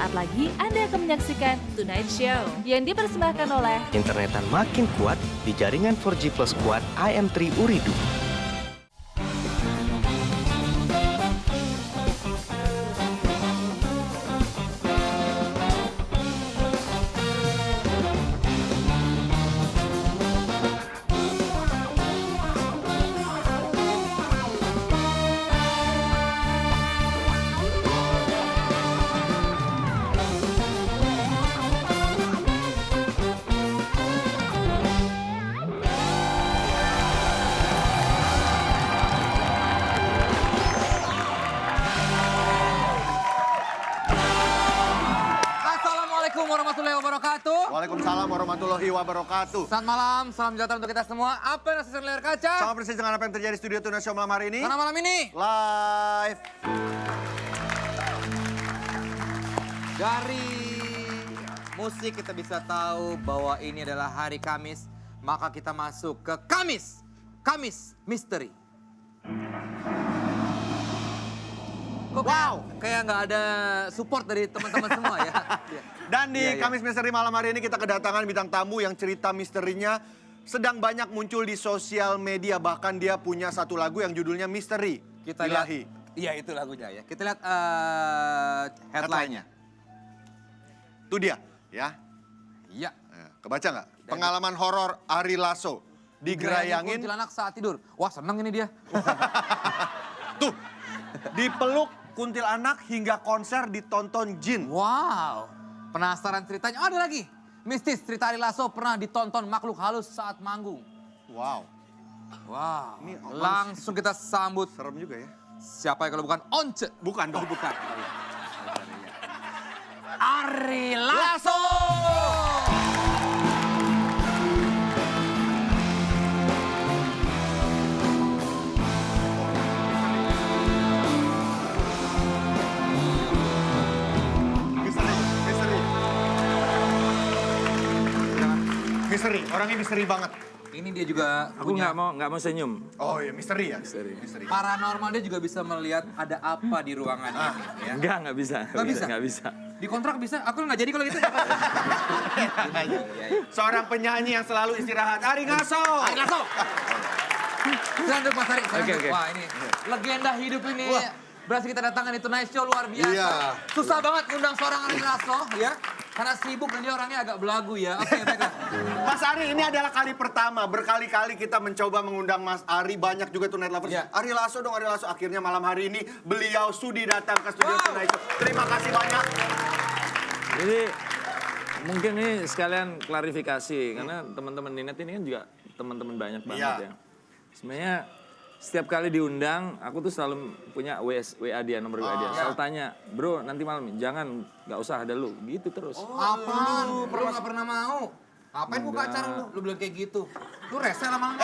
Sesaat lagi Anda akan menyaksikan Tonight Show yang dipersembahkan oleh Internetan makin kuat di jaringan 4G Plus kuat IM3 Uridu. Assalamualaikum warahmatullahi wabarakatuh. Waalaikumsalam warahmatullahi wabarakatuh. Selamat malam, salam sejahtera untuk kita semua. Apa yang ada di layar kaca? Sama persis dengan apa yang terjadi di studio Tonight Show malam hari ini. Karena malam ini Live. dari musik kita bisa tahu bahwa ini adalah hari Kamis. Maka kita masuk ke Kamis Misteri. Kok kayak nggak ada support dari teman-teman semua ya? Dan di Iya, iya. Kamis Misteri malam hari ini kita kedatangan bintang tamu yang cerita misterinya sedang banyak muncul di sosial media. Bahkan dia punya satu lagu yang judulnya Misteri. Kita lihat. Ilahi. Iya itu lagunya ya. Kita lihat headline-nya. Itu dia, ya. Iya. Kebaca nggak? Pengalaman horor Ari Lasso. Digerayangin, kuntilanak saat tidur. Wah seneng ini dia. tuh, dipeluk kuntilanak hingga konser ditonton jin. Wow. Penasaran ceritanya? Oh, ada lagi. Mistis cerita Ari Lasso pernah ditonton makhluk halus saat manggung. Wow, Wow. Ini Langsung kita sambut. serem juga ya. Siapa ya kalau bukan Once? Bukan dong. Bukan. Ari Lasso. Misteri, orangnya misteri banget. Ini dia juga Aku punya nggak mau senyum. Oh iya, misteri ya? Misteri. paranormal. Dia juga bisa melihat ada apa di ruangan ini. Ya. Nggak bisa. Nggak bisa? Nggak bisa. Di kontrak bisa? Aku nggak jadi kalau gitu. Seorang penyanyi yang selalu istirahat, Ari Lasso. Ari Lasso. Silahkan duduk Mas Ari. Silahkan Oke, duduk. oke. Wah ini legenda hidup ini. Berhasil kita datangkan di Tonight Show luar biasa. Iya. Susah banget undang seorang Ari Lasso ya. Karena sibuk dan dia orangnya agak belagu ya. Oke, baiklah. Mas Ari, ini adalah kali pertama. Berkali-kali kita mencoba mengundang Mas Ari. Banyak juga Tonight Lovers. Iya. Ari Lasso dong, Ari Lasso. Akhirnya malam hari ini beliau sudi datang ke studio Wow. Tonight Show. Terima kasih banyak. Jadi mungkin ini sekalian klarifikasi karena teman-teman di net ini kan juga teman-teman banyak banget Iya. ya. Sebenarnya setiap kali diundang, aku tuh selalu punya WA dia, nomor WA dia. Selalu tanya, bro nanti malam jangan, nggak usah ada lu, gitu terus. Apaan? Lu nggak pernah mau. Ngapain buka acara lu? Lu bilang kayak gitu. Lu rese lama-lama.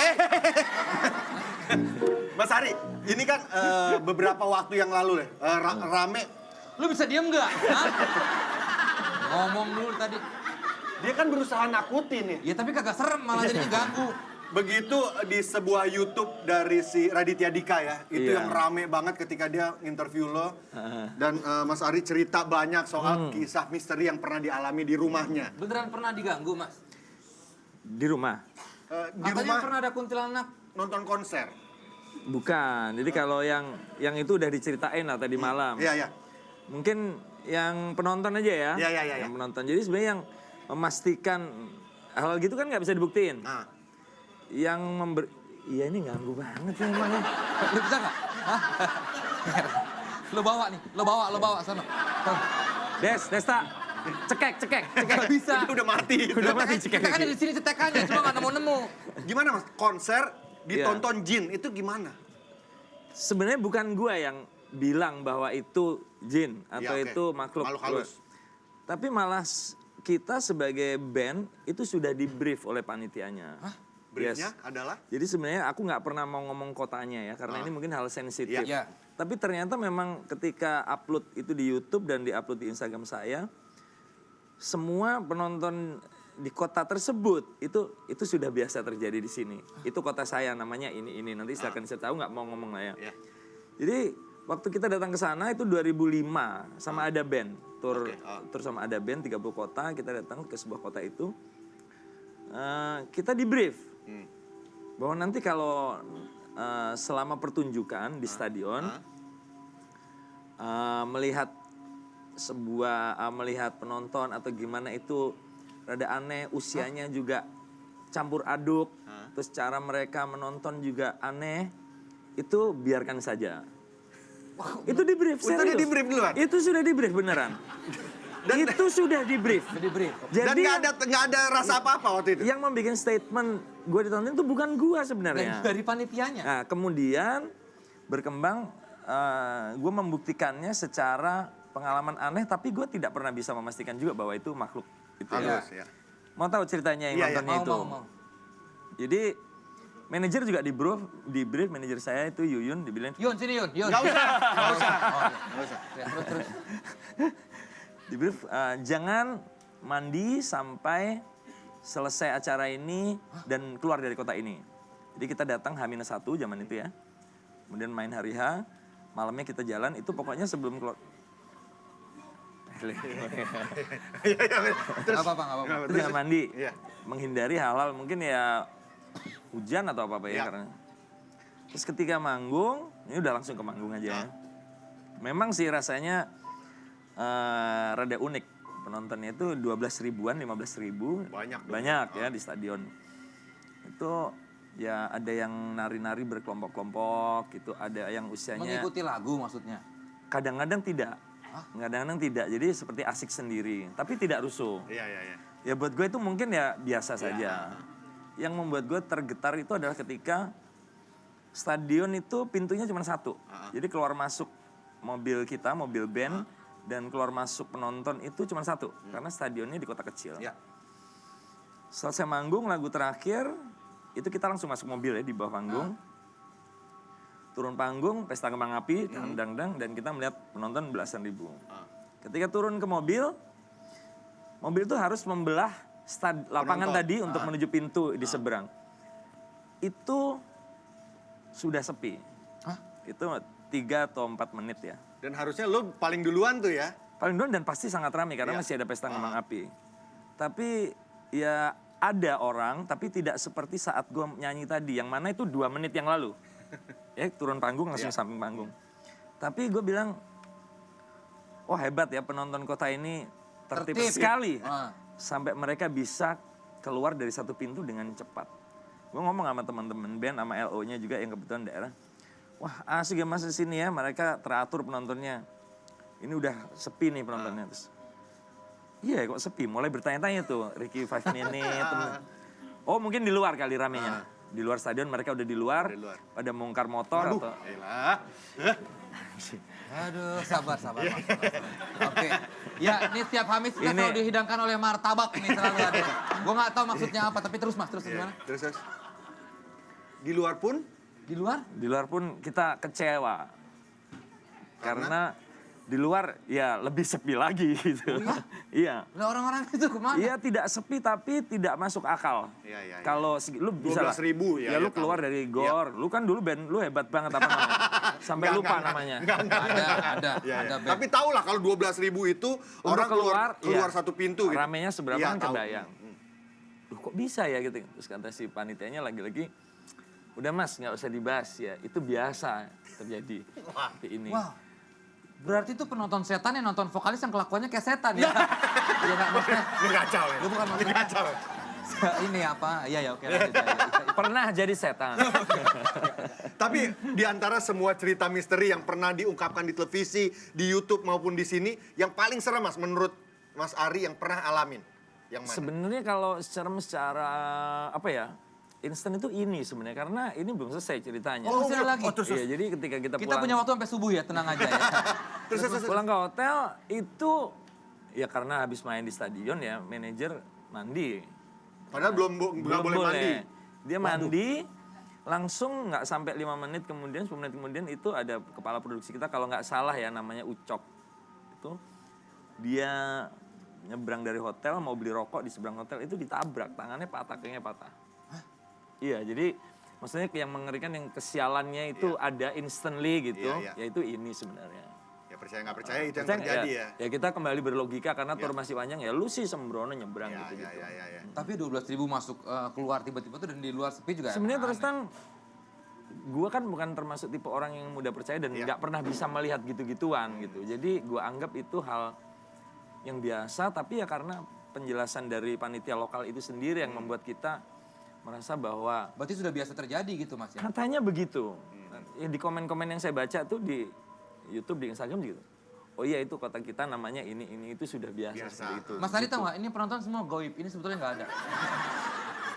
Mas Ari, ini kan beberapa waktu yang lalu deh. Rame. Lu bisa diem nggak? Hah? Ngomong dulu tadi. Dia kan berusaha nakutin nih. Ya tapi kagak serem, malah jadinya ganggu. Begitu di sebuah YouTube dari si Raditya Dika ya. Itu Iya. yang rame banget ketika dia interview lo. Dan Mas Ari cerita banyak soal kisah misteri yang pernah dialami di rumahnya. Beneran pernah diganggu, Mas? Di rumah? Di Katanya rumah pernah ada kuntilanak. nonton konser. Bukan, jadi kalau yang itu udah diceritain lah tadi malam. Iya, iya. Mungkin yang penonton aja ya. Iya, iya, iya, Yang penonton. Jadi sebenarnya yang memastikan hal gitu kan nggak bisa dibuktiin. Nah, Yang iya ini ganggu banget ya emang ya. Lu bisa nggak? Hah? Lo bawa nih, lo bawa sana. Desta, cekek. Gak bisa. itu udah mati. Udah mati Cetekannya di sini cetekannya, cuma nggak nemu-nemu. Gimana Mas? Konser ditonton jin, itu gimana? Sebenarnya bukan gua yang bilang bahwa itu jin atau Iya, oke. itu makhluk halus. Tapi malah kita sebagai band itu sudah di brief oleh panitianya. Hah? Briefnya adalah? Jadi sebenarnya aku nggak pernah mau ngomong kotanya ya, karena ini mungkin hal sensitif. Iya. Tapi ternyata memang ketika upload itu di YouTube dan di-upload di Instagram saya, semua penonton di kota tersebut itu sudah biasa terjadi di sini. Itu kota saya namanya ini. Nanti silakan saya tahu nggak mau ngomong lah ya. Iya. Jadi Waktu kita datang ke sana itu 2005 sama ada band. Tur sama ada band 30 kota, kita datang ke sebuah kota itu. Kita di brief. Bahwa nanti kalau selama pertunjukan di stadion melihat melihat penonton atau gimana itu rada aneh, usianya juga campur aduk, terus cara mereka menonton juga aneh, itu biarkan saja. Itu di brief, serius. Itu di brief duluan? Itu sudah di brief beneran. Itu sudah di brief. Dan nggak ada rasa apa-apa waktu itu? Yang membuat statement gue ditonton itu bukan gue sebenarnya. Dari panitianya. Nah, kemudian berkembang, gue membuktikannya secara pengalaman aneh, tapi gue tidak pernah bisa memastikan juga bahwa itu makhluk. Itu Halus, ya. Mau tahu ceritanya yang nontonnya itu? Mau. Jadi manajer juga di brief manajer saya itu Yuyun dibilang Yun, sini Yun. Nggak usah. Ya, terus. di brief jangan mandi sampai selesai acara ini dan keluar dari kota ini. Jadi kita datang H-1 zaman itu ya. Kemudian main hari H, malamnya kita jalan itu pokoknya sebelum keluar. Terus apa? Terus jangan mandi. Iya. Menghindari hal-hal mungkin ya hujan atau apa-apa ya Iya. karena. Terus ketika manggung, ini udah langsung ke manggung aja ya. Memang sih rasanya rada unik. Penontonnya itu 12 ribuan, 15 ribu. Banyak ya di stadion. Itu ya ada yang nari-nari berkelompok-kelompok gitu. Ada yang usianya. Mengikuti lagu maksudnya? Kadang-kadang tidak. Kadang-kadang tidak. Jadi seperti asik sendiri. Tapi tidak rusuh. Iya. Ya buat gue itu mungkin ya biasa saja. Yang membuat gue tergetar itu adalah ketika stadion itu pintunya cuma satu. Jadi keluar masuk mobil kita, mobil band, dan keluar masuk penonton itu cuma satu. Karena stadionnya di kota kecil. Ya. Selesai manggung, lagu terakhir, itu kita langsung masuk mobil ya di bawah panggung. Turun panggung, pesta kembang api, dang-dang, dan kita melihat penonton belasan ribu. Ketika turun ke mobil itu harus membelah lapangan Penonton. tadi untuk menuju pintu di seberang. Itu sudah sepi. Itu 3 atau 4 menit ya. Dan harusnya lo paling duluan tuh ya? Paling duluan dan pasti sangat ramai karena masih ada pesta kembang api. Tapi ya ada orang, tapi tidak seperti saat gue nyanyi tadi. Yang mana itu 2 menit yang lalu. Ya turun panggung langsung samping panggung. Tapi gue bilang, wah hebat ya penonton kota ini tertib sekali. Sampai mereka bisa keluar dari satu pintu dengan cepat. Gue ngomong sama teman-teman band, sama LO-nya juga yang kebetulan daerah. Wah asik ya mas di sini ya, mereka teratur penontonnya. Ini udah sepi nih penontonnya. Terus, iya kok sepi, mulai bertanya-tanya tuh, Ricky 5 Minute. Oh mungkin di luar kali ramenya. Di luar stadion mereka udah di luar. Pada bongkar motor atau... Aduh, sabar. Oke. Ya, ini setiap Hamis kita selalu dihidangkan oleh martabak nih selalu ada. Gue nggak tahu maksudnya apa, tapi terus mas, gimana? Terus. Di luar pun? Di luar? Di luar pun kita kecewa. Karena di luar ya lebih sepi lagi gitu. Oh, iya. Lah orang-orang itu kemana? Iya tidak sepi tapi tidak masuk akal. Iya. Kalau lu bisa 12.000 ya lu keluar dari GOR. Lu kan dulu band lu hebat banget apa namanya? Sampai lupa namanya. Ada band. Tapi tau lah kalau 12.000 itu orang keluar satu pintu gitu. Ramenya seberapa kan tahu. kebayang. Duh kok bisa ya gitu. Terus kata si panitianya lagi-lagi, udah mas nggak usah dibahas ya. Itu biasa terjadi. Seperti ini. Wah. Berarti itu penonton setan yang nonton vokalis yang kelakuannya kayak setan ya? Iya nggak maksudnya? Ini kacau ya. Lu bukan maksudnya? Kacau. Ini apa? Iya oke lanjut. Ya. Pernah jadi setan. Tapi di antara semua cerita misteri yang pernah diungkapkan di televisi, di YouTube maupun di sini, yang paling serem mas menurut Mas Ari yang pernah alamin? Yang mana? Sebenarnya kalau secara apa ya? Instan itu ini sebenarnya karena ini belum selesai ceritanya. Oh, masih ada lagi? Iya, jadi ketika kita Kita punya waktu sampai subuh ya, tenang aja ya. Terus. pulang ke hotel itu ya karena habis main di stadion ya manajer mandi. Padahal belum boleh mandi. Dia mandi langsung nggak sampai 5 menit kemudian 10 menit kemudian itu ada kepala produksi kita kalau nggak salah ya namanya Ucok. Itu dia nyebrang dari hotel mau beli rokok di seberang hotel itu ditabrak, tangannya patah, kakinya patah. Iya, jadi Maksudnya yang mengerikan yang kesialannya itu ada instantly gitu, Iya, iya. yaitu ini sebenarnya. Ya percaya nggak percaya itu yang Percaya nggak terjadi ya. Ya kita kembali berlogika karena tour masih panjang ya lu sih sembrono nyebrang Ya, gitu. ya. Tapi 12.000 masuk keluar tiba-tiba tuh dan di luar sepi juga. Sebenarnya terus aneh. terang gue kan bukan termasuk tipe orang yang mudah percaya dan nggak pernah bisa melihat gitu-gituan gitu. Jadi gue anggap itu hal yang biasa tapi ya karena penjelasan dari panitia lokal itu sendiri yang membuat kita merasa bahwa Berarti sudah biasa terjadi gitu Mas ya? katanya begitu. Ya, di komen-komen yang saya baca tuh di YouTube, di Instagram gitu. Oh iya itu kota kita namanya ini itu sudah biasa, seperti itu. Mas Ari tahu nggak? Ini penonton semua goib. Ini sebetulnya nggak ada.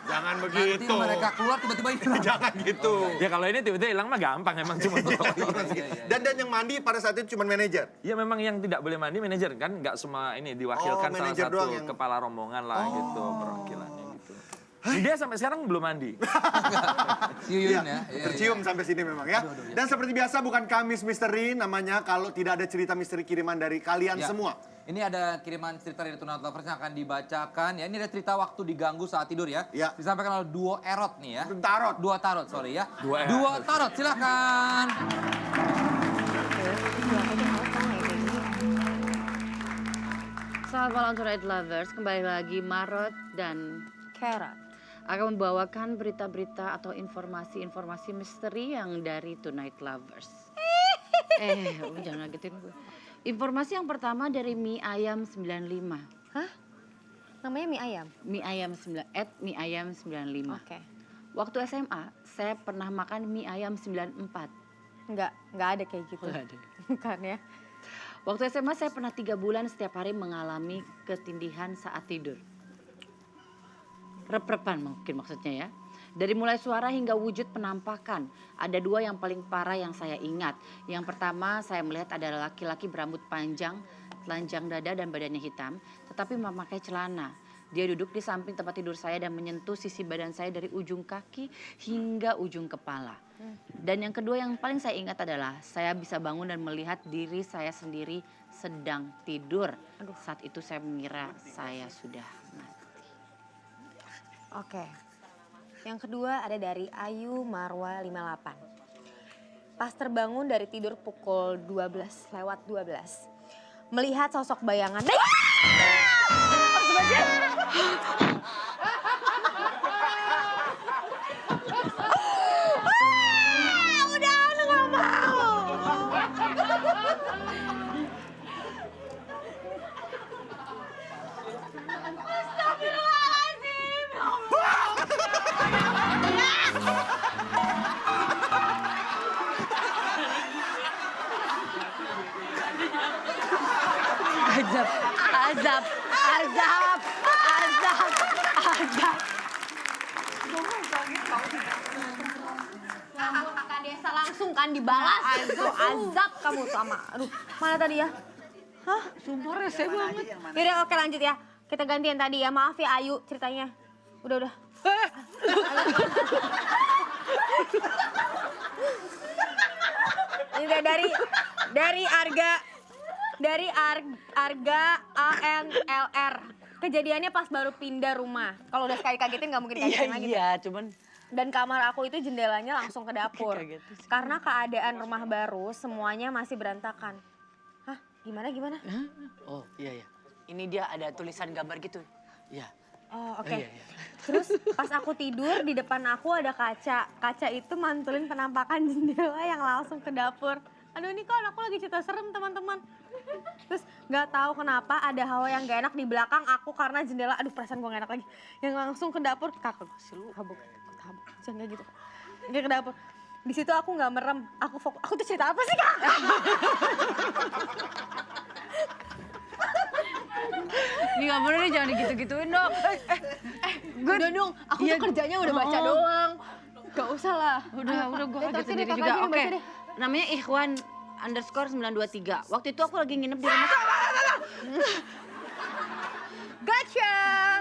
Jangan Nanti begitu. mereka keluar tiba-tiba hilang. Jangan gitu. Ya kalau ini tiba-tiba hilang mah gampang emang cuma Iya. Dan yang mandi pada saat itu cuma manajer. Ya memang yang tidak boleh mandi manajer kan nggak semua ini diwakilkan salah manajer satu doang yang- kepala rombongan lah gitu perwakilannya gitu. Dia sampai sekarang belum mandi. Yuyun ya. Iya, Iya, tercium sampai sini memang ya. Dan seperti biasa bukan Kamis Misteri namanya kalau tidak ada cerita misteri kiriman dari kalian Ya. semua. Ini ada kiriman cerita dari Tonight Lovers yang akan dibacakan ya. Ini ada cerita waktu diganggu saat tidur ya. Ya. Disampaikan oleh duo Erot nih ya. Tarot. Dua tarot, sorry ya. Dua Erot. Duo tarot, silakan. Selamat malam Tonight Lovers, kembali lagi Marot dan Carrot akan membawakan berita-berita atau informasi-informasi misteri yang dari Tonight Lovers. Jangan ngagetin gue. Informasi yang pertama dari Mie Ayam 95. Hah? Namanya mie ayam? Mie Ayam 95. Oke. Waktu SMA, saya pernah makan mie ayam 94. Enggak ada kayak gitu. Nggak ada. Bukan ya? Waktu SMA saya pernah 3 bulan setiap hari mengalami ketindihan saat tidur. Rep-repan mungkin maksudnya ya. Dari mulai suara hingga wujud penampakan. Ada 2 yang paling parah yang saya ingat. Yang pertama saya melihat adalah laki-laki berambut panjang, telanjang dada dan badannya hitam. Tetapi memakai celana. Dia duduk di samping tempat tidur saya dan menyentuh sisi badan saya dari ujung kaki hingga ujung kepala. Dan yang kedua yang paling saya ingat adalah saya bisa bangun dan melihat diri saya sendiri sedang tidur. Saat itu saya mengira saya sudah mati. Oke. Yang kedua ada dari Ayu Marwa 58. Pas terbangun dari tidur pukul 12 lewat 12. Melihat sosok bayangan. Udah, aku gak mau. Azab. Kakak desa langsung kan dibalas. Azab kamu sama. Aduh, mana tadi ya? Hah? Sumpah rese banget. Yaudah oke lanjut ya. Kita gantian tadi ya. Maaf ya Ayu ceritanya. Udah. Ini udah dari Arga ANLR. Kejadiannya pas baru pindah rumah. Kalau udah sekali kagetin nggak mungkin kagetin lagi. Iya, cuman Dan kamar aku itu jendelanya langsung ke dapur. Kaget sih. Karena keadaan rumah baru semuanya masih berantakan. Hah? Gimana? Oh iya. Ini dia ada tulisan gambar gitu. Iya. Oh oke. Iya. Terus pas aku tidur di depan aku ada kaca. Kaca itu mantulin penampakan jendela yang langsung ke dapur. Aduh ini kan aku lagi cerita serem teman-teman. Terus nggak tahu kenapa ada hawa yang gak enak di belakang aku karena jendela. Aduh perasaan gue gak enak lagi. Yang langsung ke dapur. Kakak tabuk. Jangan gitu. Dia ke dapur. Di situ aku nggak merem. Aku fokus. Aku tuh cerita apa sih kak? ini gak bener nih, jangan digitu-gituin dong. Udah dong. Aku tuh kerjanya udah baca doang. Gak usah lah. Udah gue kaget Baca deh, sendiri kakak juga. aja nih, Oke, baca deh. namanya Ikhwan_923. Waktu itu aku lagi nginep di rumah. Gotcha.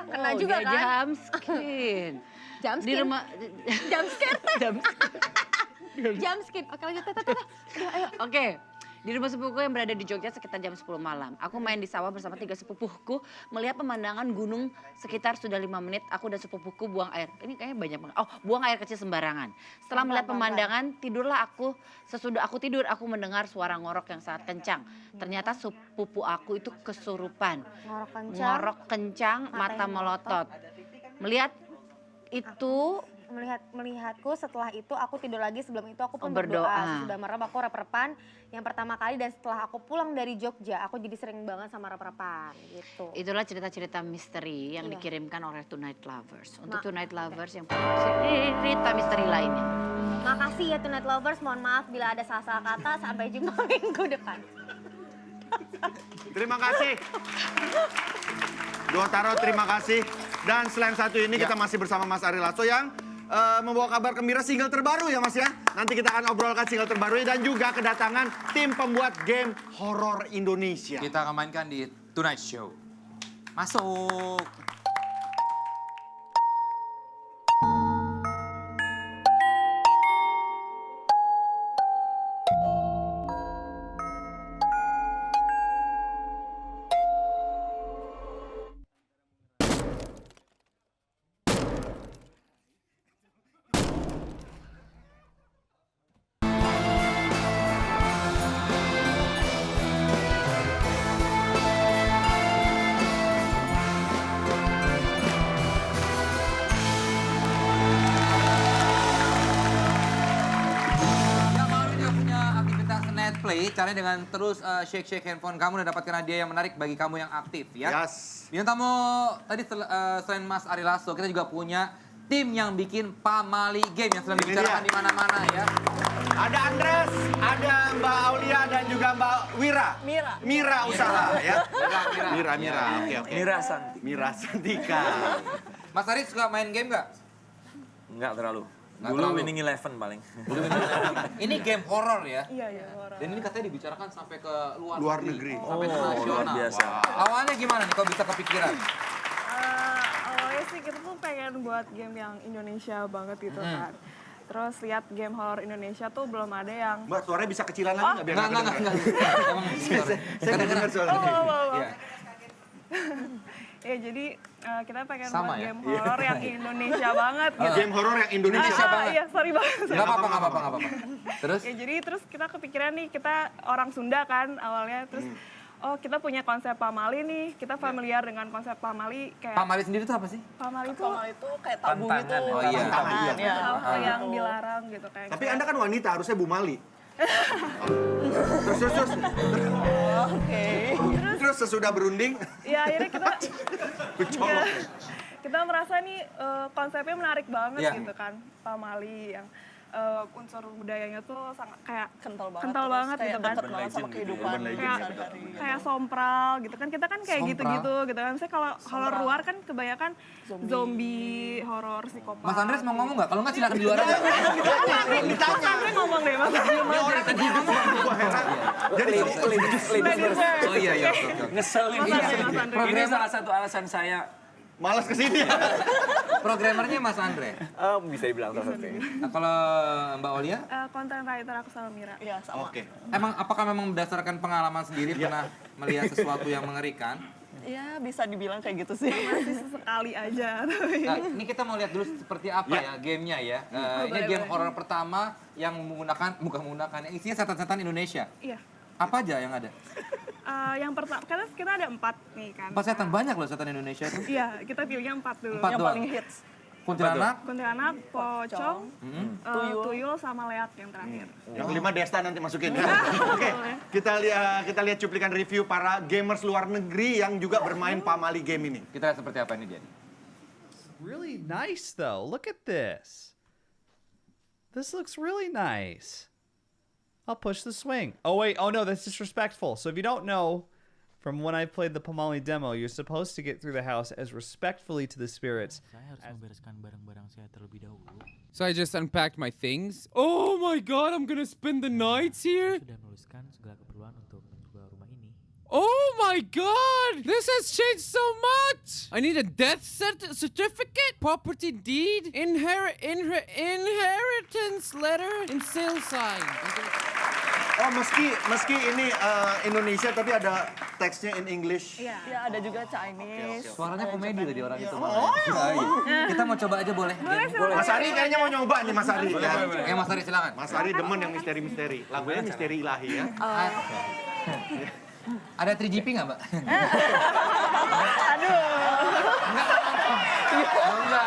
Kena juga dia kan? jam skin. Jam Di skin. rumah. Jam scare. Jam Jam skin. Oke lanjut. Ayo. Oke, Di rumah sepupuku yang berada di Jogja sekitar jam 10 malam. Aku main di sawah bersama 3 sepupuku, melihat pemandangan gunung sekitar sudah 5 menit. Aku dan sepupuku buang air. Ini kayaknya banyak banget. Oh, buang air kecil sembarangan. Setelah melihat pemandangan, tidurlah aku. Sesudah aku tidur, aku mendengar suara ngorok yang sangat kencang. Ternyata sepupu aku itu kesurupan. Ngorok kencang, mata melotot. Melihat itu, melihatku, setelah itu aku tidur lagi. Sebelum itu aku pun berdoa. berdoa. Sudah merem, aku rep-repan yang pertama kali, dan setelah aku pulang dari Jogja aku jadi sering banget sama rep-repan gitu. itulah cerita-cerita misteri yang Iya. dikirimkan oleh Tonight Lovers. Untuk Tonight Lovers yang punya cerita misteri lainnya. Makasih ya Tonight Lovers, mohon maaf bila ada salah-salah kata. Sampai jumpa minggu depan. Terima kasih. Duo Tarot, terima kasih. Dan selain satu ini kita masih bersama Mas Ari Lasso yang membawa kabar gembira single terbaru ya Mas ya. Nanti kita akan obrolkan single terbaru dan juga kedatangan tim pembuat game horor Indonesia. Kita akan mainkan di Tonight Show. Masuk. Play, caranya dengan terus shake handphone kamu dan dapatkan hadiah yang menarik bagi kamu yang aktif ya. Yes. Bintang tamu tadi selain Mas Ari Lasso, kita juga punya tim yang bikin Pamali Game yang sedang dibicarakan di mana-mana ya. Ada Andres, ada Mbak Aulia dan juga Mbak Wira. Mira usaha ya. Mira. Oke. Mira Santika. Mas Ari suka main game nggak? Enggak terlalu. Nggak Dulu terlalu. Winning Eleven paling. Ini game horror ya. Iya, horor. Dan ini katanya dibicarakan sampai ke Luar negeri. Sampai Oh, internasional. luar biasa. Awalnya gimana nih kok bisa kepikiran? Awalnya sih kita tuh pengen buat game yang Indonesia banget gitu kan. Terus lihat game horor Indonesia tuh belum ada yang... Mbak, suaranya bisa kecilan lagi nggak biar Enggak. kedengeran? Emang Saya nggak dengar suaranya. Iya. Ya jadi kita pengen Sama buat ya? game horor yang Indonesia banget gitu. Game horor yang Indonesia banget. Iya, sorry banget. Nggak apa-apa. Terus? Ya jadi terus kita kepikiran nih, kita orang Sunda kan awalnya, terus oh kita punya konsep Pamali nih, kita familiar dengan konsep Pamali kayak... Pamali sendiri itu apa sih? Pamali itu kayak tabu gitu. Pantangan. Oh iya. Pantangan, ya. hal-hal yang dilarang gitu kayak. Tapi Anda kan wanita, harusnya Bu Mali. Terus. Terus sesudah berunding, Ya akhirnya kita kecolok. kita merasa nih konsepnya menarik banget Iya. gitu kan, Pamali yang unsur budayanya tuh sangat kayak Kental banget. kental terus banget kayak gitu kan. deket banget sama kehidupan Kayak, sehari-hari. kayak sompral gitu kan, kita kan kayak Sompral. gitu-gitu gitu kan. Saya kalau horor luar kan kebanyakan zombie, horor, psikopat. Mas Andres mau ngomong nggak? Kalau nggak silakan di luar aja. Mas Andre ngomong deh, Mas. Gua heran. Jadi Oh iya. Oke. Ngeselin. Mas Andre, Mas Andre. Ini salah satu alasan saya malas kesini. Programmernya Mas Andre. bisa dibilang salah satu. Nah, kalau Mbak Olia, Content writer aku sama Mira. Iya, sama. Oke. apakah memang berdasarkan pengalaman sendiri pernah melihat sesuatu yang mengerikan? Iya, bisa dibilang kayak gitu sih. Masih sesekali aja. Nah, ini kita mau lihat dulu seperti apa ya gamenya ya. Ini game horor pertama yang bukan menggunakan, yang isinya setan-setan Indonesia. Iya. Apa aja yang ada? Yang pertama, karena kita ada 4 nih kan. 4 setan, banyak loh setan Indonesia itu. Iya, kita pilihnya 4 dulu. 4 Yang doang. paling hits. Kuntilanak, Kuntilanak, pocong, Mm-hmm. tuyul sama leak yang terakhir. Yang kelima Desta nanti masukin ya. Oke, kita lihat cuplikan review para gamers luar negeri yang juga bermain Pamali game ini. kita lihat seperti apa ini jadi. Really nice, though. Look at this. This looks really nice. I'll push the swing. Oh, wait. Oh, no, that's disrespectful. So if you don't know, from when I played the Pamali demo, you're supposed to get through the house as respectfully to the spirits. Saya harus membereskan barang-barang saya terlebih dahulu. So I just unpacked my things. Oh my god, I'm gonna spend the nights here? Sudah menuliskan segala keperluan untuk menjual rumah ini. Oh my god! This has changed so much! I need a death certificate, property deed, inheritance letter, and sale sign. Oh, meski ini Indonesia tapi ada teksnya in English. Iya, ada juga Chinese. Suaranya komedi tadi orang itu. Oh, Kita mau coba aja boleh? Mas Ari kayaknya mau nyoba nih Mas Ari. Ya Mas Ari silakan. Mas Ari demen yang misteri-misteri. Lagunya misteri ilahi ya. Ada 3GP nggak, Mbak? aduh. Enggak.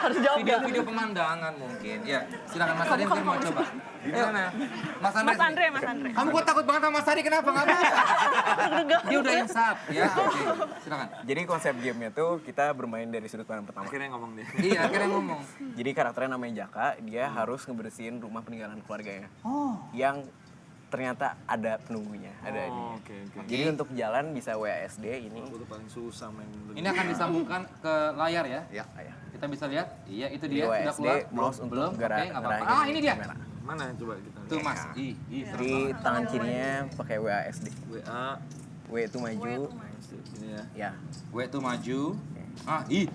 Harus jawab nggak? Video-video pemandangan mungkin. Ya, silakan Mas Ari mungkin mau coba. Gimana? Mas Andre. Mas Andre. Kamu kok takut banget sama Mas Ari? Kenapa? Nggak apa-apa. Dia udah insaf. Ya, oke. Silakan. Jadi konsep gamenya tuh kita bermain dari sudut pandang pertama. Akhirnya ngomong dia. Iya, akhirnya ngomong. Jadi karakternya namanya Jaka, dia harus ngebersihin rumah peninggalan keluarganya. Oh. Yang ternyata ada penunggunya, ada dia. Oke. Jadi untuk jalan bisa WASD ini. Aku tuh paling susah main. Ini akan disambungkan ke layar ya? Ya. Kita bisa lihat. Iya, itu Di dia sudah WASD, keluar. mouse untuk Belum? Oke, gerak. nggak apa-apa. Ah, ini dia. Kamera. Mana coba kita? Tuh Mas. Di tangan kirinya pakai WASD. WA. W itu maju. Ini ya. Ya. W itu maju. Ah, ih.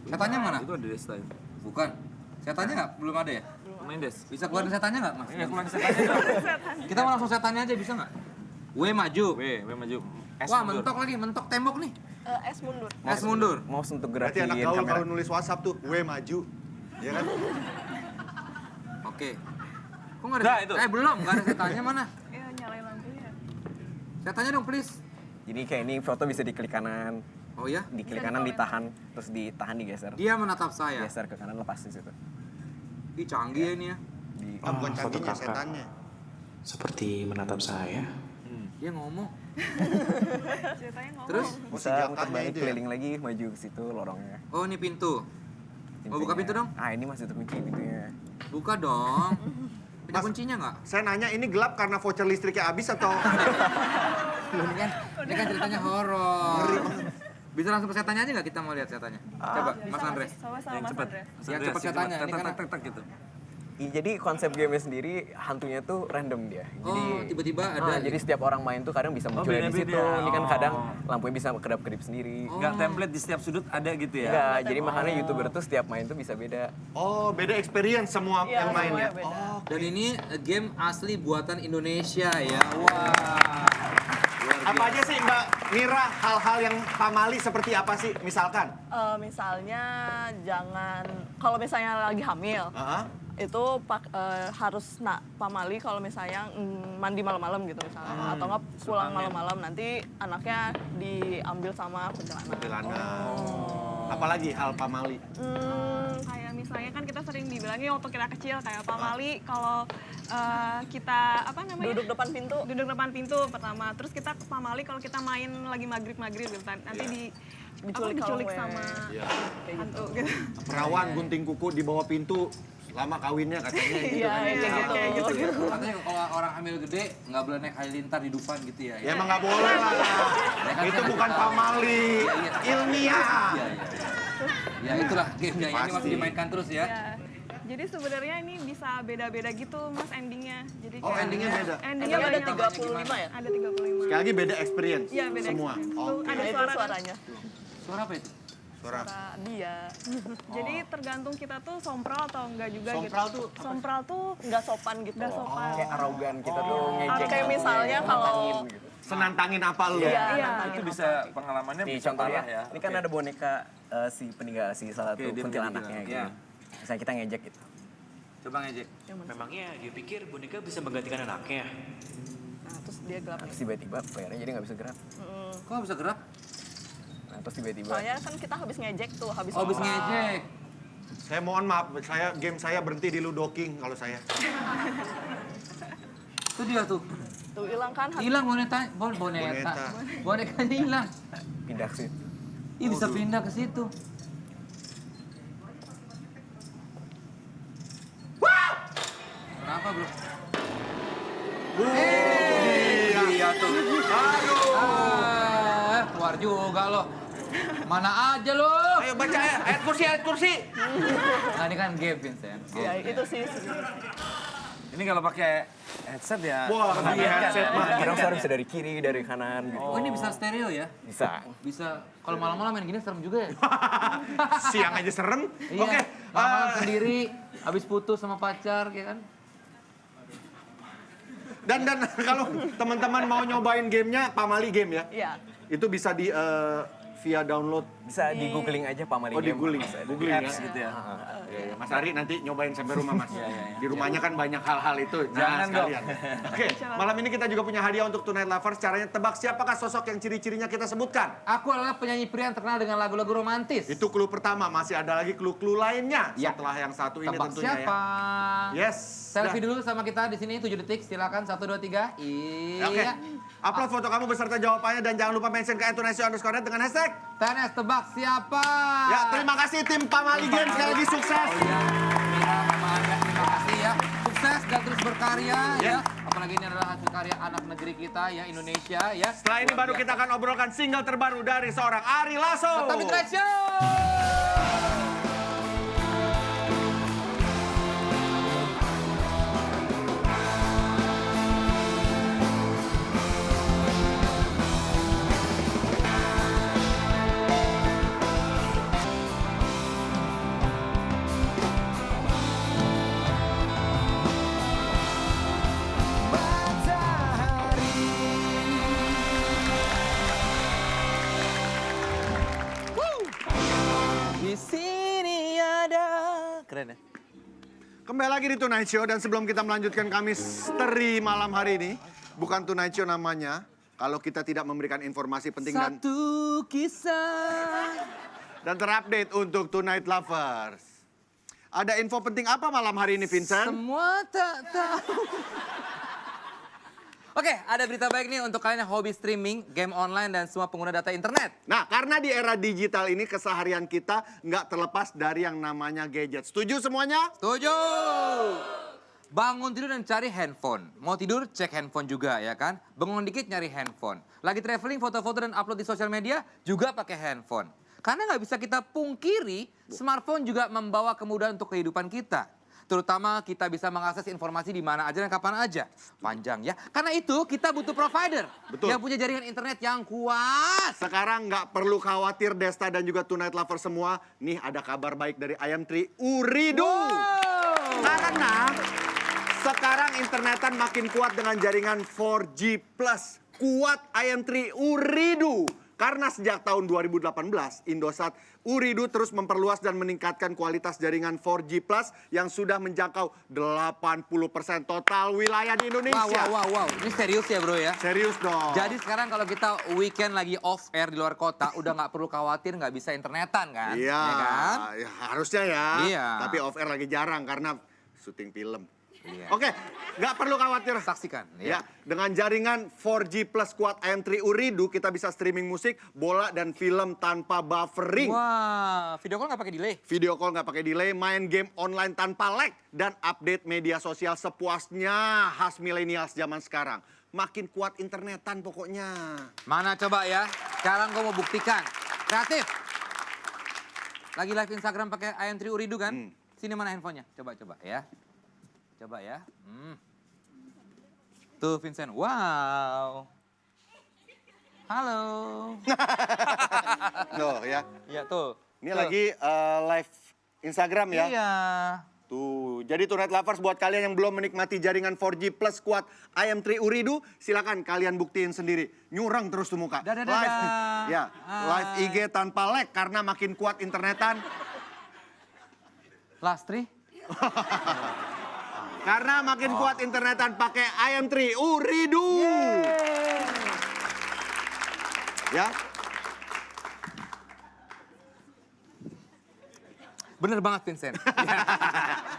Setannya mana? Itu ada Desta. Bukan. Setannya nggak? Belum ada ya? Main Des. Bisa keluarin setannya nggak, Mas? Ini keluar setannya dong. Kita mau langsung setannya aja, bisa nggak? W maju. W maju. S Wah, mundur. mentok lagi, mentok tembok nih. S mundur. S mundur. Mouse untuk Berarti gerakin anak gaul kamera. kalau nulis WhatsApp tuh, W maju. Ya kan? Oke. Kok nggak ada? Udah, itu. Belum, nggak ada setannya mana? Iya, nyalain lampunya. Setannya dong, please. Jadi kayak ini foto bisa diklik kanan. Oh ya? Diklik kanan ditahan, terus ditahan digeser. Dia menatap saya. Geser ke kanan lepas di situ. Ih, canggih ya ini ya. Ah, bukan canggihnya, setannya. Seperti menatap saya. Dia ngomong. Ceritanya ngomong. Terus? Bisa Jakanya muter balik itu ya? keliling lagi, maju ke situ lorongnya. Oh, ini pintu. Mau buka pintu dong? Ah, ini masih terkunci pintunya. Buka dong. Ada Mas- kuncinya nggak? Saya nanya ini gelap karena voucher listriknya habis atau Ini kan ceritanya horor. Bisa langsung ke setannya aja nggak kita mau lihat setannya? Coba, Mas Andre. Sama Yang Mas cepat. Andre. Ya, cepat setannya. Ini kan Tak gitu. Jadi konsep gamenya sendiri hantunya tuh random dia. Jadi Oh, tiba-tiba ada. jadi setiap orang main tuh kadang bisa muncul di beda-beda. situ. Ini kan kadang Oh. lampunya bisa kedap-kedip sendiri. Enggak template di setiap sudut ada gitu ya. Enggak, jadi makanya YouTuber tuh setiap main tuh bisa beda. Oh, beda experience semua yang main ya? Beda. Dan ini game asli buatan Indonesia ya. Wah. Apa aja sih Mbak Mira hal-hal yang pamali seperti apa sih misalkan? Misalnya jangan, kalau misalnya lagi hamil, itu harus pamali kalau misalnya mandi malam-malam gitu misalnya. Atau nggak pulang malam-malam, nanti anaknya diambil sama kuntilanak. Apalagi hal pamali? Kayak misalnya kan kita sering dibilangnya waktu kita kecil kayak pamali kalau kita apa namanya duduk depan pintu pertama, terus kita pamali kalau kita main lagi maghrib gitu, nanti diculik sama hantu gitu. Perawan gunting kuku di bawah pintu lama kawinnya katanya gitu Iya, kan. kayak gitu. Katanya kalau orang hamil gede nggak boleh naik halilintar di Dufan gitu ya. Ya emang nggak boleh lah. Itu bukan pamali, ilmiah. Ya itulah gamenya, ini Pasti. masih dimainkan terus ya. Ya. Jadi sebenarnya ini bisa beda-beda gitu Mas endingnya. Jadi Oh, kayak- endingnya beda? Endingnya Ada banyak. 35 ya? Ada 35. Sekali lagi beda experience Iya, beda semua. experience. Oke. Ada Itu suara suaranya. Suara apa itu? Suara. dia. Jadi tergantung kita tuh sompral atau enggak juga Sompral gitu. tuh apa? Sompral tuh Nggak sopan gitu. enggak sopan. Kayak arogan kita tuh ngejek. Kayak misalnya kalau gitu. Senantangin apa lu? Iya. Itu bisa pengalamannya Nih bisa contohnya, parah ya. ini kan ada boneka si peninggal si salah Oke, satu dia kuntilanaknya meninggal. gitu. Iya. Misalnya kita ngejek gitu. Coba ngejek. Memangnya dia pikir boneka bisa menggantikan anaknya? nah, terus dia gelap. Terus tiba-tiba playernya jadi nggak bisa gerak. Kok nggak bisa gerak? Nah terus tiba-tiba Soalnya kan kita habis ngejek tuh, habis Oh, habis sompral. ngejek. Saya mohon maaf, game saya berhenti di Ludo King kalau saya. Itu dia tuh. Tuh hilang kan. Hilang boneka. Bonekanya hilang. pindah ke situ. Ih, bisa pindah ke situ. Kenapa, Bro? Iya tuh. Aduh. Keluar juga lo. Mana aja lo? Ayo baca ayat kursi. Nah, ini kan game, Vincent. Ya itu sih. Ini kalau pakai headset ya. Wah, headset mah. Kadang suara bisa dari kiri, dari kanan gitu. Oh, ini bisa stereo ya? Bisa. Bisa. Kalau malam-malam main gini serem juga ya? Siang aja serem. Iya. Oke. Malam-malam sendiri, habis putus sama pacar, ya kan? Dan kalau teman-teman mau nyobain gamenya, Pamali Game ya. Iya. Itu bisa di via download. Bisa di googling aja Pamali Oh, di Game. googling. Googling ya. Apps gitu ya. Iya, Mas Ari nanti nyobain sampai rumah Mas. Di rumahnya kan banyak hal-hal itu. Jangan sekalian. Oke, malam ini kita juga punya hadiah untuk Tonight Lovers. Caranya tebak siapakah sosok yang ciri-cirinya kita sebutkan. Aku adalah penyanyi pria yang terkenal dengan lagu-lagu romantis. Itu clue pertama, masih ada lagi clue-clue lainnya. Ya. Setelah yang satu ini Tebak tentunya siapa? ya. Yes. Selfie dulu sama kita di sini 7 detik. Silakan 1 2 3. Iya. Oke. Upload foto kamu beserta jawabannya dan jangan lupa mention ke @tunaidshow_net dengan hashtag TNS tebak siapa? Ya, terima kasih tim Pamali Game sekali lagi sukses. Oh iya, Mira sama Anda, terima kasih ya. Sukses dan terus berkarya ya. Apalagi ini adalah hasil karya anak negeri kita ya, Indonesia ya. Setelah ini baru kita akan obrolkan single terbaru dari seorang Ari Lasso. Tetap di Tonight Show. Di sini ada. Keren ya? Kembali lagi di Tonight Show dan sebelum kita melanjutkan kami misteri malam hari ini, bukan Tonight Show namanya, kalau kita tidak memberikan informasi penting Satu kisah. dan terupdate untuk Tonight Lovers. Ada info penting apa malam hari ini, Vincent? Semua tak tahu. Oke, ada berita baik nih untuk kalian yang hobi streaming, game online, dan semua pengguna data internet. Nah, karena di era digital ini keseharian kita nggak terlepas dari yang namanya gadget. Setuju semuanya? Setuju! Bangun tidur dan cari handphone. Mau tidur, cek handphone juga ya kan? Bangun dikit nyari handphone. Lagi traveling, foto-foto dan upload di sosial media, juga pakai handphone. Karena nggak bisa kita pungkiri, smartphone juga membawa kemudahan untuk kehidupan kita. Terutama kita bisa mengakses informasi di mana aja dan kapan aja. Panjang ya. Karena itu kita butuh provider. Betul. Yang punya jaringan internet yang kuat. Sekarang nggak perlu khawatir Desta dan juga Tonight Lovers semua. Nih ada kabar baik dari IM3 Ooredoo. Karena sekarang internetan makin kuat dengan jaringan 4G+. Kuat IM3 Ooredoo. Karena sejak tahun 2018, Indosat Ooredoo terus memperluas dan meningkatkan kualitas jaringan 4G+ yang sudah menjangkau 80% total wilayah di Indonesia. Wow. Ini serius ya bro ya? Serius dong. Jadi sekarang kalau kita weekend lagi off air di luar kota, udah nggak perlu khawatir nggak bisa internetan kan? Iya, Ya kan? ya, harusnya ya. Iya. Tapi off air lagi jarang karena syuting film. Iya. Oke, nggak perlu khawatir. Saksikan. Ya, dengan jaringan 4G plus kuat IM3 Ooredoo, kita bisa streaming musik, bola, dan film tanpa buffering. Wah, video call nggak pakai delay? Video call nggak pakai delay, main game online tanpa lag, dan update media sosial sepuasnya, khas milenials zaman sekarang. Makin kuat internetan pokoknya. Mana coba ya? Sekarang gue mau buktikan. Kreatif. Lagi live Instagram pakai IM3 Ooredoo kan? Sini mana handphonenya? Coba ya. Coba ya. Tuh Vincent. Wow. Halo. Tuh ya. Iya tuh. Ini lagi live Instagram ya. Iya. Tuh, jadi Tonight Lovers buat kalian yang belum menikmati jaringan 4G plus kuat IM3 Ooredoo, silakan kalian buktiin sendiri. Nyurang terus tuh muka. Dadah. Live, ya, live IG tanpa lag karena makin kuat internetan. Lastri. Karena makin kuat internetan pakai IM3 Ooredoo. Ya. Bener banget Vincent.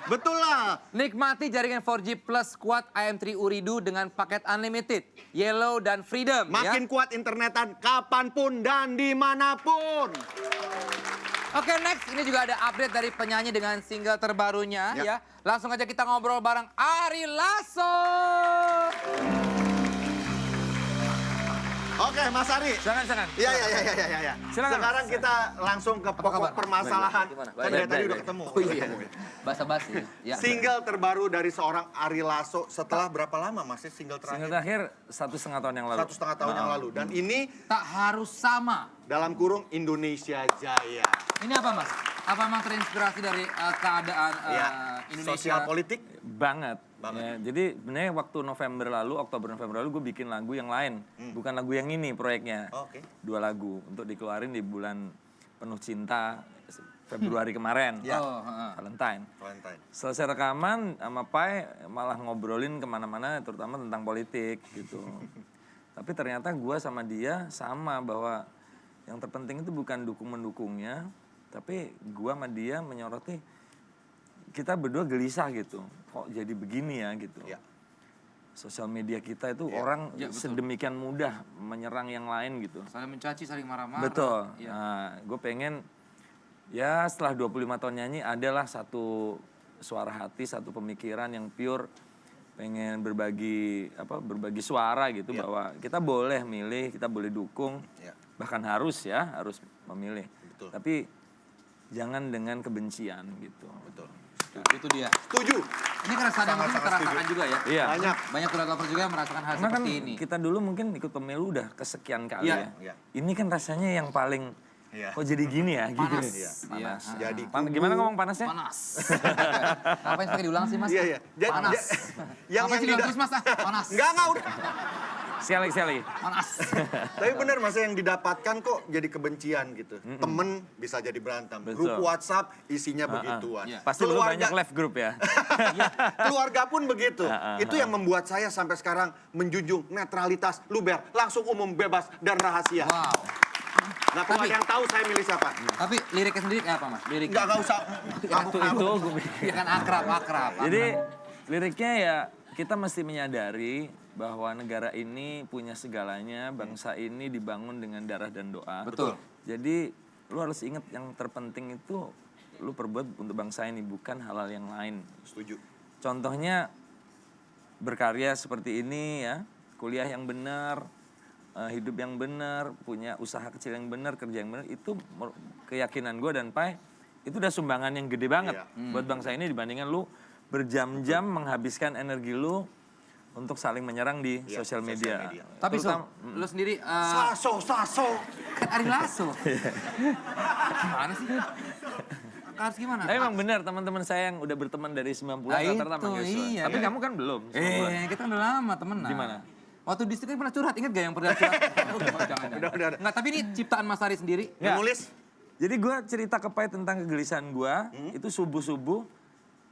Betul lah. Nikmati jaringan 4G plus kuat IM3 Ooredoo dengan paket unlimited, yellow dan freedom. Makin kuat internetan kapanpun dan dimanapun. Oke, next. Ini juga ada update dari penyanyi dengan single terbarunya ya. Langsung aja kita ngobrol bareng Ari Lasso. Oke, Mas Ari. Silakan. Iya. Silakan, Sekarang Mas. kita langsung ke pokok permasalahan. Gimana? Kan dari tadi udah ketemu. Oh iya. Basa-basi. Ya. Single terbaru dari seorang Ari Lasso setelah berapa lama Mas single terakhir? Single terakhir 1,5 tahun yang lalu. 1,5 tahun yang lalu. Dan ini tak harus sama. Dalam kurung Indonesia Jaya. Ini apa Mas? Apa memang terinspirasi dari keadaan Indonesia? Sosial politik? Banget. banget. Ya, jadi sebenarnya waktu Oktober-November lalu gue bikin lagu yang lain. Bukan lagu yang ini proyeknya. Oke. 2 lagu untuk dikeluarin di bulan penuh cinta Februari kemarin. Ya. Valentine. Valentine. Selesai rekaman sama Pai malah ngobrolin kemana-mana terutama tentang politik gitu. Tapi ternyata gue sama dia sama bahwa yang terpenting itu bukan dukung-mendukungnya. Tapi gue sama dia menyoroti kita berdua gelisah gitu. Kok jadi begini ya gitu. Ya. Sosial media kita itu orang sedemikian mudah menyerang yang lain gitu. Saling mencaci, saling marah-marah. Betul. Ya. Nah, gue pengen ya setelah 25 tahun nyanyi adalah satu suara hati, satu pemikiran yang pure, pengen berbagi suara gitu bahwa kita boleh milih, kita boleh dukung, bahkan harus memilih. Betul. Tapi jangan dengan kebencian gitu. Betul. Itu dia. Setuju. Ini keresahan yang mungkin kita rasakan juga ya. Iya. Banyak Tonight Lover juga yang merasakan hal Karena kan seperti ini. kita dulu mungkin ikut pemilu udah kesekian kali Iya. ya. Ini kan rasanya yang paling kok jadi gini ya? Gitu. Panas. Iya. Iya. Jadi Gimana ngomong panasnya? Panas. Ngapain pakai diulang sih, Mas? Iya. Panas. Ngapain sih diulang terus, Mas? Panas. Enggak udah. Sekali. Panas. Tapi benar Mas, yang didapatkan kok jadi kebencian gitu. Temen bisa jadi berantem. Grup WhatsApp isinya begituan. Pasti belum banyak live group ya. Keluarga pun begitu. Itu yang membuat saya sampai sekarang menjunjung netralitas, luber, langsung umum, bebas, dan rahasia. Wow. Nggak perlu ada yang tahu saya milih siapa. Tapi liriknya sendiri kayak apa, Mas? Liriknya. Nggak usah. Itu Ya kan akrab. Jadi liriknya ya kita mesti menyadari bahwa negara ini punya segalanya, bangsa ini dibangun dengan darah dan doa. Betul. Jadi lu harus ingat yang terpenting itu lu perbuat untuk bangsa ini, bukan hal-hal yang lain. Setuju. Contohnya berkarya seperti ini ya, kuliah yang benar, hidup yang benar, punya usaha kecil yang benar, kerja yang benar, itu keyakinan gue dan Pai, itu udah sumbangan yang gede banget buat bangsa ini dibandingkan lu berjam-jam menghabiskan energi lu untuk saling menyerang di sosial media. Tapi lu sendiri Saso. kan Ari Lasso. Gimana sih? Harus gimana? Tapi emang benar teman-teman saya yang udah berteman dari 90-an rata-rata manggil Joshua. iya, Tapi kamu kan belum. Kita kan udah lama temenan. Gimana? Waktu di situ kan pernah curhat, inget gak yang pernah curhat? Udah. Enggak, tapi ini ciptaan Mas Ari sendiri. Nggak. Nulis. Jadi gue cerita ke Pai tentang kegelisahan gue, itu subuh-subuh.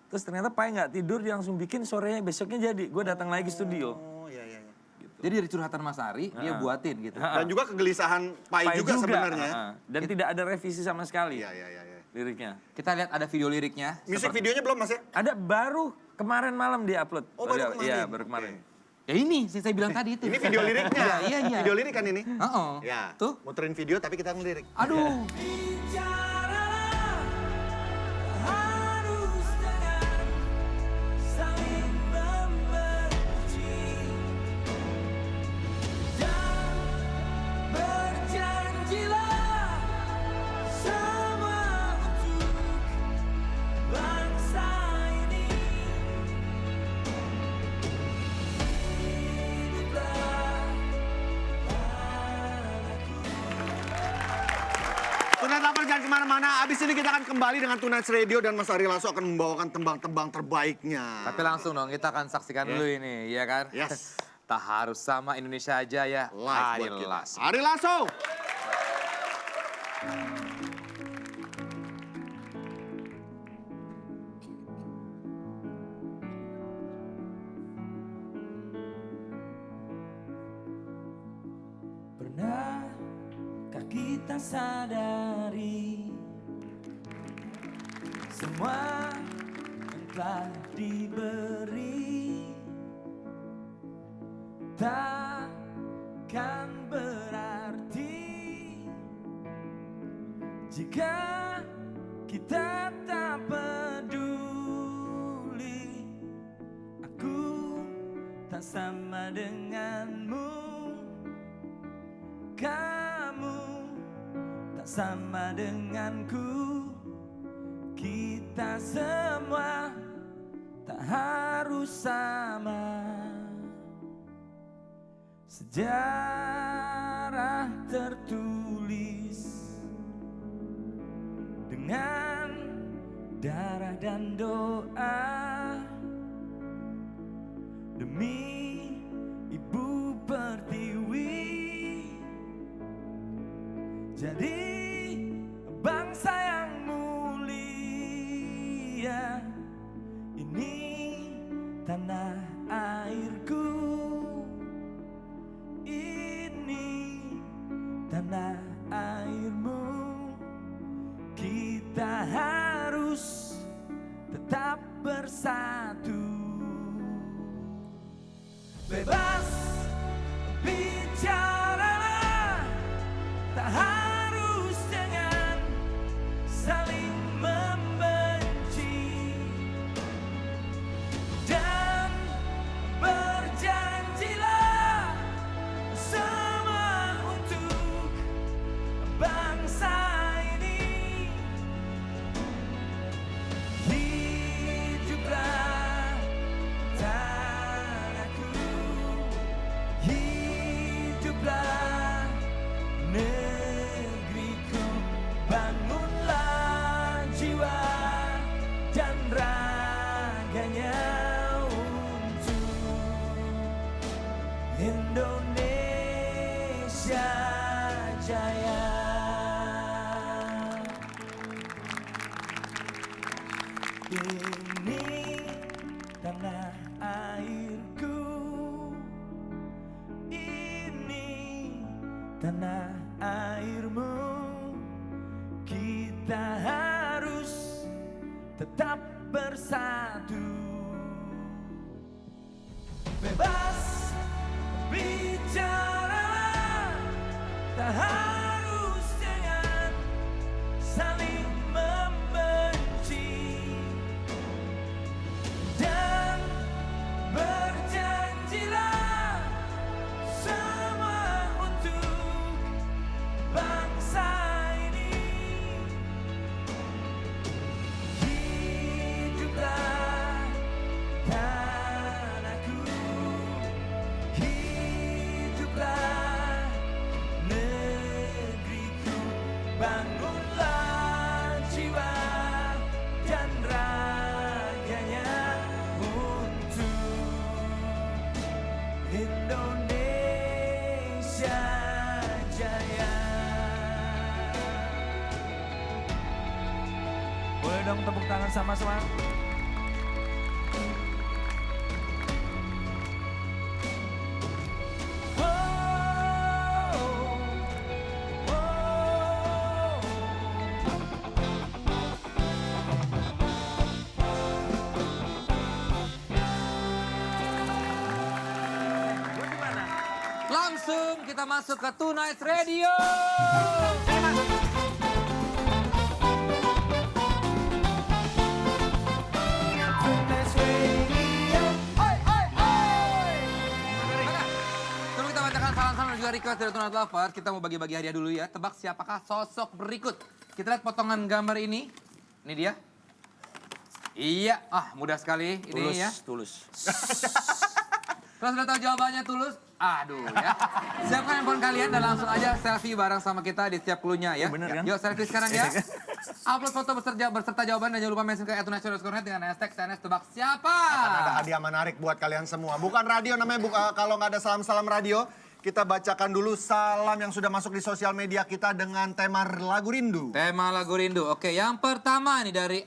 Terus ternyata Pai nggak tidur, dia langsung bikin sorenya besoknya jadi. Gue datang lagi ke studio. Oh iya. Gitu. Jadi dari curhatan Mas Ari, dia buatin gitu. Dan juga kegelisahan Pai juga sebenarnya. Dan tidak ada revisi sama sekali Iya. liriknya. Kita lihat ada video liriknya. Musik videonya belum Mas ya? Ada baru kemarin malam dia upload. Oh baru kemarin? Iya baru kemarin. Ya ini sih saya bilang tadi itu. Ini video liriknya? Iya. Video lirik kan ini? Ya. Tuh. Muterin video tapi kita ngelirik. Aduh. Tonight Lover jangan kemana-mana. Abis ini kita akan kembali dengan Tonight Radio dan Mas Ari Lasso akan membawakan tembang-tembang terbaiknya. Tapi langsung dong kita akan saksikan dulu ini, ya kan? Yes. Tak harus sama Indonesia aja ya. Live buat Ari kita. Lasso. Ari Lasso. Pernahkah kita sadari semua yang telah diberi takkan berarti jika kita tak peduli. Aku tak sama denganmu, kamu tak sama denganku. Kita semua tak harus sama. Sejarah tertulis dengan darah dan doa. jadi bangsa yang mulia. Ini tanah airku, ini tanah airmu. Kita harus tetap bersatu, bebas bicaralah, tak harus dengan saling membenci, dan berjanjilah semua untuk bangsa ini. Hiduplah tanahku, hiduplah negeriku. Bangunlah jiwa dan raganya untuk Indonesia Jaya. Ini tanah airku, ini tanah airmu. Kita harus tetap bersatu, bebas bicara, tak harus dengan saling membenci, dan berjanjilah semua untuk bangsa ini. Hiduplah tanahku, hiduplah negeriku. Bangunlah jiwa dan raganya untuk Indonesia Jaya. Boleh dong tepuk tangan sama-sama. Langsung kita masuk ke Tonight Radio. Sebelum kita bacakan salam-salam dan juga request dari Tonight Lovers, kita mau bagi-bagi hadiah dulu ya. Tebak siapakah sosok berikut. Kita lihat potongan gambar ini. Ini dia. Iya, mudah sekali. Ini Tulus, ya. Tulus. Kalau sudah tahu jawabannya Tulus, aduh ya. Siapkan handphone kalian dan langsung aja selfie bareng sama kita di setiap cluenya ya. Bener kan? Yuk selfie sekarang ya. Upload foto beserta jawaban dan jangan lupa mention ke @tunaidshow_net dengan hashtag CNS Tebak Siapa. Akan ada hadiah menarik buat kalian semua. Bukan radio namanya, kalau nggak ada salam-salam radio, kita bacakan dulu salam yang sudah masuk di sosial media kita dengan tema lagu rindu. Tema lagu rindu. Oke, yang pertama nih dari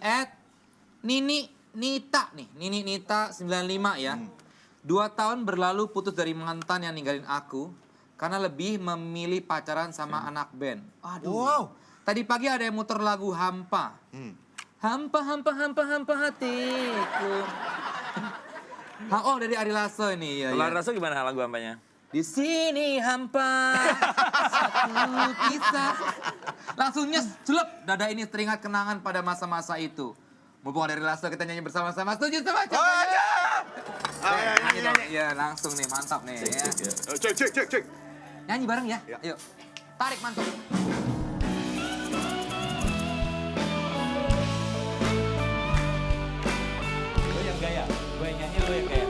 Nini Nita nih. Nini Nita 95 ya. 2 tahun berlalu putus dari mantan yang ninggalin aku karena lebih memilih pacaran sama anak band. Aduh. Wow. Tadi pagi ada yang muter lagu Hampa. Hampa, hampa, hampa, hampa hatiku. Oh, dari Ari Lasso ini ya. Kalau Ari Lasso gimana lagu Hampanya? Di sini hampa satu kisah. Langsung celup dada ini teringat kenangan pada masa-masa itu. Mumpung dari Lasso kita nyanyi bersama-sama. Setuju sama jawabannya? Ya langsung nih, mantap nih ya. Cek. Nyanyi bareng ya? Yuk. Tarik mantul. Lo yang gaya, gue yang nyanyi, lo yang gaya.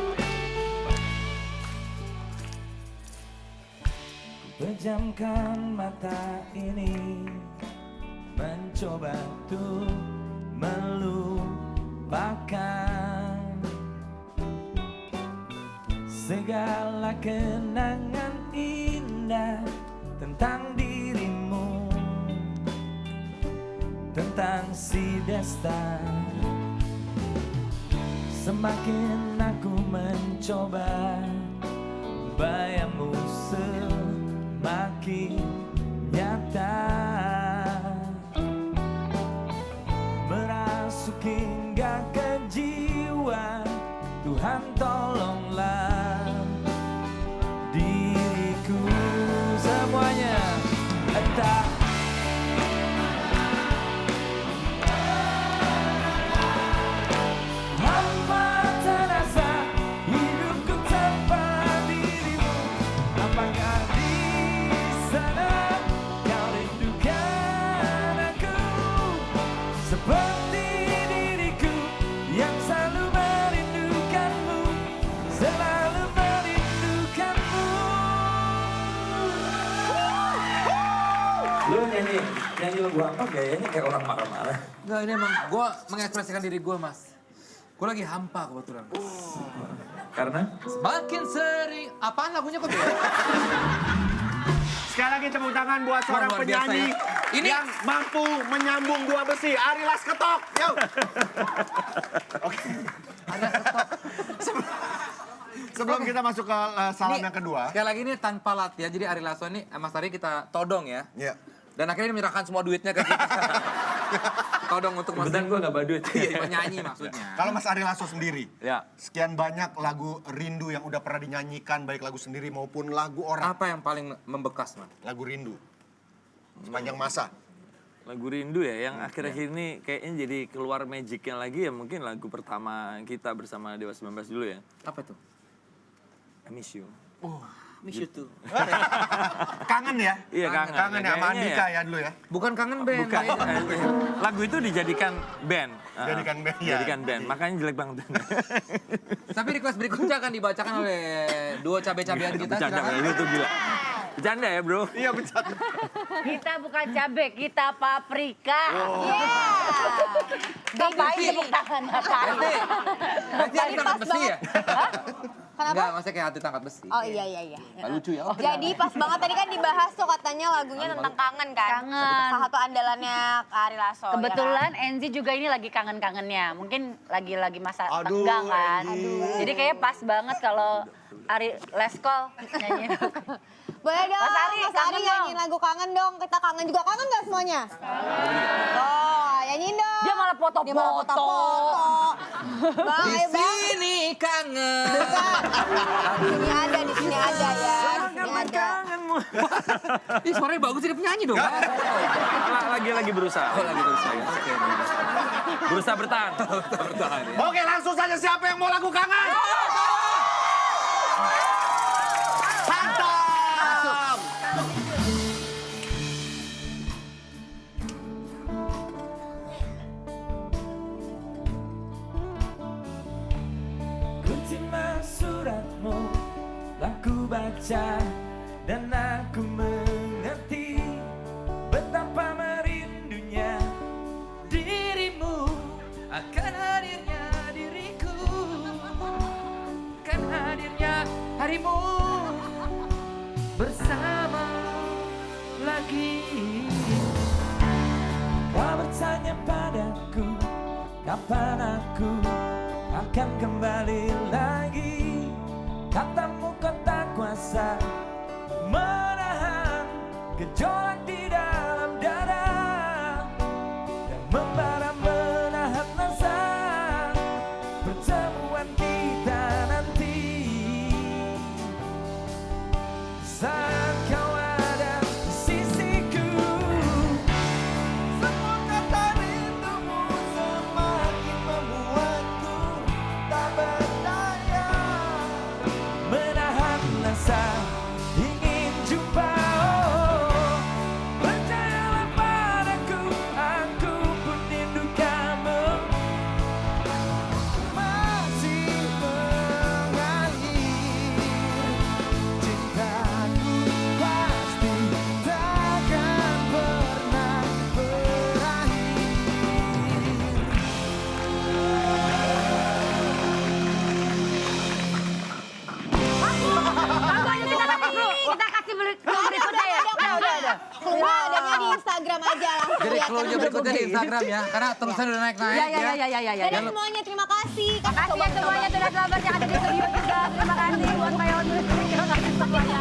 Pejamkan mata ini, mencoba tuh melupakan segala kenangan indah tentang dirimu. tentang si Desta. Semakin aku mencoba, bayangmu semakin nyata, merasuk hingga ke jiwa. Tuhan tolonglah diriku semuanya. Entah apa terasa hidupku tanpa dirimu. Apakah di sana kau rindukan aku seperti diriku yang selalu merindukanmu, selalu merindukanmu. Lu nyanyi lagu apa gayanya kayak orang marah-marah. Enggak, ini emang gue mengekspresikan diri gue, Mas. Gue lagi hampa kebetulan. Karena? Semakin sering... Apaan lagunya kok beda? Sekali lagi tepuk tangan buat seorang Luar biasa penyanyi ya. yang mampu menyambung dua besi. Ari Las Ketok, yuk. Oke. Sebelum kita masuk ke salam yang kedua. Sekali lagi ini tanpa latihan, jadi Ari Lasso ini Mas Ari kita todong ya. Iya. Dan akhirnya dia menyerahkan semua duitnya ke kita. Todong untuk Mas. Kebetulan gue gak bawa duit. Penyanyi maksudnya. Kalau Mas Ari Lasso sendiri, Ya. sekian banyak lagu rindu yang udah pernah dinyanyikan, baik lagu sendiri maupun lagu orang. Apa yang paling membekas, Mas? Lagu rindu. Sepanjang masa. Lagu rindu ya, yang akhir-akhir ini kayaknya jadi keluar magicnya lagi ya, mungkin lagu pertama kita bersama Dewa 19 dulu ya. Apa itu? I Miss You. Miss you too. Kangen ya? Iya kangen. Kangen ya, sama Kayaknya Andika ya dulu ya? Bukan kangen band. Bukan. Lagu itu dijadikan band. Dijadikan band, ya. Dijadikan band, makanya jelek banget. Tapi request berikutnya akan dibacakan oleh duo cabe-cabean kita. Bercanda, Silakan. itu gila. Bercanda ya bro? Iya bercanda. Kita bukan cabai, kita paprika. Ngapain tepuk tangan? Nanti ada tangkat besi ya? Enggak, maksudnya kayak hati tangkat besi. Oh iya. Nggak lucu ya? Jadi pas banget tadi kan dibahas tuh katanya lagunya tentang kangen kan. Kangen. Salah satu andalannya Ari Lasso. Kebetulan Enzi juga ini lagi kangen-kangennya. Mungkin lagi masa Aduh, tegang kan. Enzi. Jadi kayaknya pas banget kalau Ari Leskol nyanyi. Boleh dong, Mas Ari, kangen dong. nyanyiin lagu kangen dong. Kita kangen juga, kangen gak semuanya? Oh, nyanyiin dong. Dia malah foto-foto. Dia malah foto-foto. Bang, ayo bang. Sini kangen. Di sini ada ya. Di sini ada. Ih, suaranya bagus jadi penyanyi dong. Lagi berusaha. Oh, lagi berusaha. Oke. Berusaha bertahan. Bertahan ya. Oke, langsung saja siapa yang mau lagu kangen? Hantam! Ku terima suratmu, aku baca dan aku mengerti betapa merindunya dirimu akan hadirnya diriku, akan hadirnya harimu bersama lagi. Kau bertanya padaku kapan aku akan kembali lagi. Katamu kau tak kuasa menahan gejolak di dalam dada dan membara menahan rasa pertemuan kita nanti. Saat kau ada di sisiku, semua kata rindumu semakin membuatku tak berdaya. clue-nya adanya di Instagram aja langsung Jadi lihat. clue-nya berikutnya di Instagram ya, karena tulisannya udah naik-naik Iya, ya. Dadah semuanya, terima kasih. Makasih ya semuanya Tunas Lovers yang ada di studio juga. Terima kasih buat Pak Yonus. Terima kasih semuanya.